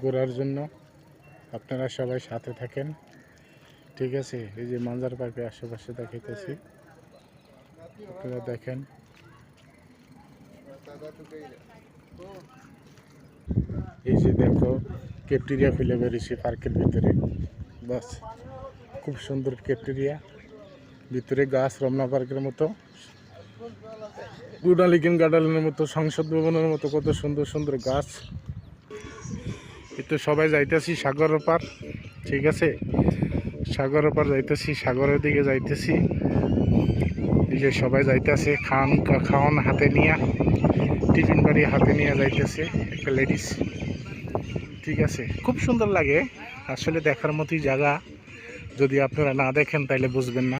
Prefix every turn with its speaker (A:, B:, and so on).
A: ঘোরার জন্য। আপনারা সবাই সাথে থাকেন, ঠিক আছে। এই যে মাঞ্জার পার্কের আশেপাশে দেখাইতেছি, আপনারা দেখেন। এই যে দেখো ক্যাফটেরিয়া খুলে বেরিয়েছে পার্কের ভিতরে, বাস খুব সুন্দর ক্যাফটেরিয়া। ভিতরে গাছ রমনা পার্কের মতো, গুডালিকেন গার্ডেনের মতো, সংসদ ভবনের মতো কত সুন্দর সুন্দর গাছ। তো সবাই যাইতেছি সাগর পার, ঠিক আছে। সাগর পার যাইতেছি, সাগরের দিকে যাইতেছি। এই যে সবাই যাইতেছে খাওয়ান হাতে নিয়ে, টিফিন বাড়ি হাতে নিয়ে যাইতেছে একটা লেডিস, ঠিক আছে। খুব সুন্দর লাগে আসলে, দেখার মতোই জায়গা। যদি আপনারা না দেখেন তাহলে বুঝবেন না।